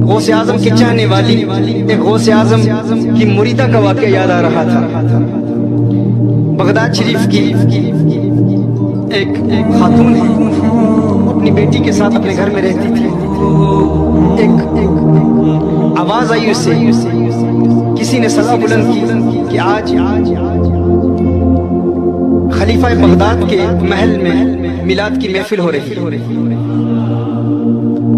غوث اعظم کی چاہنے والی ایک غوث اعظم کی مریدہ کا واقعہ یاد آ رہا تھا۔ بغداد شریف کی ایک خاتون ہے، اپنی بیٹی کے ساتھ اپنے گھر میں رہتی تھی۔ ایک آواز آئی اس سے، کسی نے صدا بلند کی کہ آج خلیفہ بغداد کے محل میں میلاد کی محفل ہو رہی ہے۔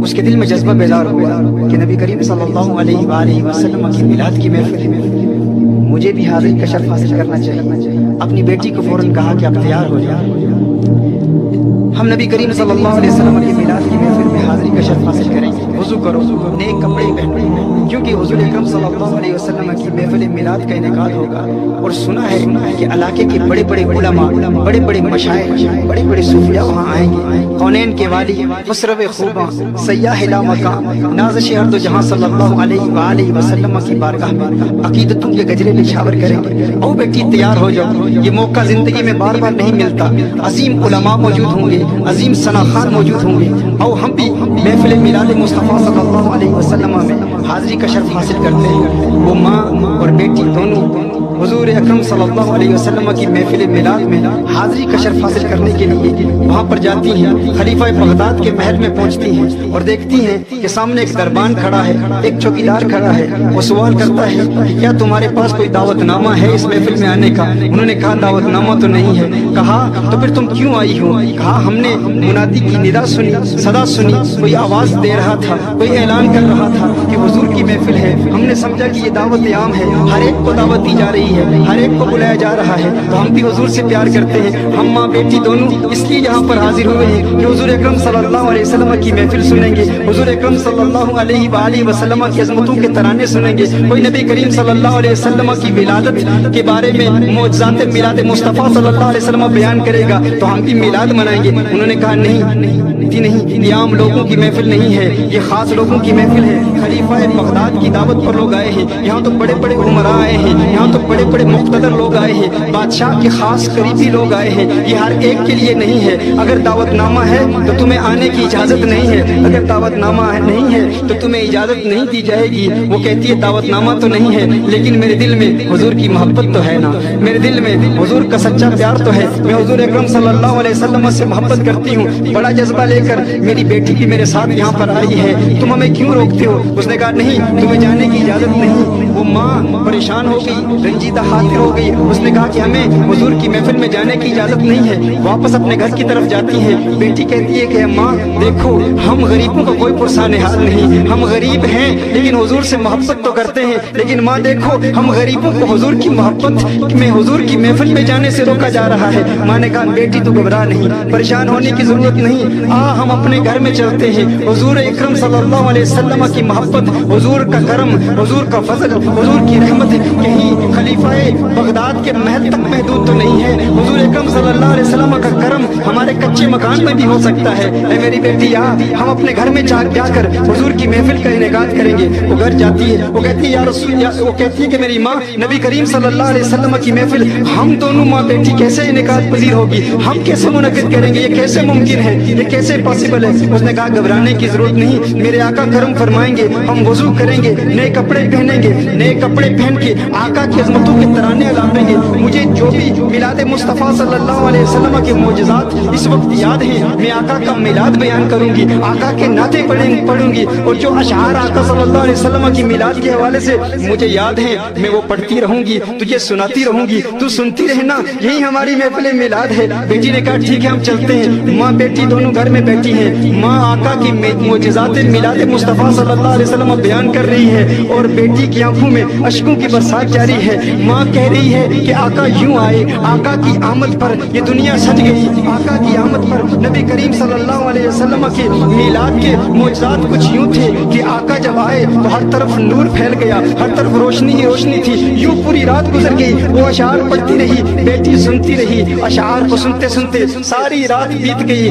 اس کے دل میں جذبہ بیدار ہوا کہ نبی کریم صلی اللہ علیہ وآلہ وسلم کی میلاد کی محفل ہے، مجھے بھی حاضری کا شرف حاصل کرنا چاہیے۔ اپنی بیٹی کو فوراً کہا کہ اب تیار ہو جائے، ہم نبی کریم صلی اللہ علیہ وسلم کی میلاد کی محفل میں حاضری کا شرف حاصل کریں گے۔ وضو کرو، نیک کپڑے پہنو، کیونکہ حضور اکرم صلی اللہ علیہ وسلم کی محفل میلاد کا انعقاد ہوگا۔ اور سنا ہے کہ علاقے کے بڑے بڑے علماء، بڑے بڑے مشائخ، بڑے بڑے صوفیاء وہاں آئیں گے۔ کونین کے والی، مصرف خوباں، سیاح لا مقام، نازش ارض و جہاں صلی اللہ علیہ وآلہ وسلم کی بارگاہ میں عقیدتوں کے گجرے نشاور کریں گے۔ او بیٹی تیار ہو جاؤ، یہ موقع زندگی میں بار بار نہیں ملتا۔ عظیم علماء موجود ہوں گے، عظیم ثنا خان موجود ہوں گے، اور ہم بھی محفل میلاد مصطفیٰ صلی اللہ علیہ وسلم میں حاضری کا شرف حاصل کرتے ہیں۔ وہ ماں اور بیٹی دونوں حضور اکرم صلی اللہ علیہ وسلم کی محفل میلاد میں حاضری کا شرف حاصل کرنے کے لیے وہاں پر جاتی ہیں۔ خلیفہ بغداد کے محل میں پہنچتی ہیں اور دیکھتی ہیں کہ سامنے ایک دربان کھڑا ہے، ایک چوکیدار کھڑا ہے۔ وہ سوال کرتا ہے کہ کیا تمہارے پاس کوئی دعوت نامہ ہے اس محفل میں آنے کا؟ انہوں نے کہا دعوت نامہ تو نہیں ہے۔ کہا تو پھر تم کیوں آئی ہو؟ کہا ہم نے منادی کی ندا سنی، صدا سنی، کوئی آواز دے رہا تھا، کوئی اعلان کر رہا تھا کہ حضور کی محفل ہے۔ ہم نے سمجھا کہ یہ دعوت عام ہے، ہر ایک کو دعوت دی جا رہی ہے، ہر ایک کو بلایا جا رہا ہے، تو ہم بھی حضور سے پیار کرتے ہیں۔ ہم ماں بیٹی دونوں اس لیے یہاں پر حاضر ہوئے ہیں کہ حضور اکرم صلی اللہ علیہ وسلم کی محفل سنیں گے، حضور اکرم صلی اللہ علیہ وآلہ وسلم کی عظمتوں کے ترانے سنیں گے، کوئی نبی کریم صلی اللہ علیہ وسلم کی ولادت کے بارے میں معجزات میلاد مصطفیٰ صلی اللہ علیہ وسلم بیان کرے گا تو ہم بھی میلاد منائیں گے۔ انہوں نے کہا نہیں، یہ عام لوگوں کی محفل نہیں ہے، یہ خاص لوگوں کی محفل ہے۔ خلیفہ بغداد کی دعوت پر لوگ آئے ہیں، یہاں تو بڑے بڑے عمراء آئے ہیں، یہاں تو بڑے بڑے مقتدر لوگ آئے ہیں، بادشاہ کے خاص قریبی لوگ آئے ہیں، یہ ہر ایک کے لیے نہیں ہے۔ اگر دعوت نامہ ہے تو تمہیں آنے کی اجازت نہیں ہے، اگر دعوت نامہ نہیں ہے تو تمہیں اجازت نہیں دی جائے گی۔ وہ کہتی ہے دعوت نامہ تو نہیں ہے، لیکن میرے دل میں حضور کی محبت تو ہے نا، میرے دل میں حضور کا سچا پیار تو ہے، میں حضور اکرم صلی اللہ علیہ وسلم سے محبت کرتی ہوں۔ بڑا جذبہ لے کر میری بیٹی بھی میرے ساتھ یہاں پر آئی ہے، تم ہمیں کیوں روکتے ہو؟ اس نے کہا نہیں، تمہیں جانے کی اجازت نہیں۔ وہ ماں پریشان ہو گئی، رنجیدہ خاطر ہو گئی، اس نے کہا کہ ہمیں حضور کی محفل میں جانے کی اجازت نہیں ہے۔ واپس اپنے گھر کی طرف جاتی ہے۔ بیٹی کہتی ہے کہ ماں دیکھو، ہم غریبوں کا کوئی پرسان حال نہیں، ہم غریب ہیں لیکن حضور سے محبت تو کرتے ہیں، لیکن ماں دیکھو ہم غریبوں کو حضور کی محبت میں حضور کی محفل میں جانے سے روکا جا رہا ہے۔ ماں نے کہا بیٹی تو گھبرا نہیں، پریشان ہونے کی ضرورت نہیں، ہم اپنے گھر میں چلتے ہیں۔ حضور اکرم صلی اللہ علیہ وسلم کی محبت، حضور کا کرم، حضور کا فضل، حضور کی رحمت کہیں خلیفہ بغداد کے محل تک محدود تو نہیں ہے۔ حضور اکرم صلی اللہ علیہ وسلم کا کرم ہمارے کچے مکان میں بھی ہو سکتا ہے۔ اے میری بیٹی ہم اپنے گھر میں جا کر حضور کی محفل کا انعقاد کریں گے۔ وہ گھر جاتی ہے، وہ کہتی ہے یا رسول، وہ کہتی ہے کہ میری ماں نبی کریم صلی اللہ علیہ وسلم کی محفل ہم دونوں ماں بیٹی کیسے انعقاد پذیر ہوگی، ہم کیسے منعقد کریں گے، یہ کیسے ممکن ہے، یہ کیسے پاسبل ہے؟ اس نے کہا گھبرانے کی ضرورت نہیں، میرے آقا کرم فرمائیں گے، ہم وضو کریں گے، نئے کپڑے پہنیں گے، نئے کپڑے پہن کے آقا کی عظمتوں کے ترانے الاپیں گے۔ مجھے جو بھی میلاد مصطفیٰ صلی اللہ علیہ وسلم کے معجزات اس وقت یاد ہیں، میں آقا کا میلاد بیان کروں گی، آقا کے نعتیں پڑھوں گی، اور جو اشعار آقا صلی اللہ علیہ وسلم کی میلاد کے حوالے سے مجھے یاد ہیں میں وہ پڑھتی رہوں گی، تجھے سناتی رہوں گی، تو سنتی رہنا، یہی ہماری محفل میلاد ہے۔ بیٹی نے کہا ٹھیک ہے ہم چلتے ہیں۔ ماں بیٹی دونوں گھر میں بیٹھی ہیں، ماں آقا کی معجزات میلاد مصطفیٰ صلی اللہ علیہ وسلم بیان کر رہی ہے اور بیٹی کی آنکھوں میں اشکوں کی برسات جاری ہے۔ ماں کہہ رہی ہے کہ آقا یوں آئے، آقا کی آمد پر یہ دنیا سج گئی، آقا کی آمد پر نبی کریم صلی اللہ علیہ وسلم کے میلاد کے معجزات کچھ یوں تھے کہ آقا جب آئے تو ہر طرف نور پھیل گیا، ہر طرف روشنی ہی روشنی تھی۔ یوں پوری رات گزر گئی، وہ اشعار پڑھتی رہی، بیٹی سنتی رہی، اشعار کو سنتے سنتے ساری رات بیت گئی۔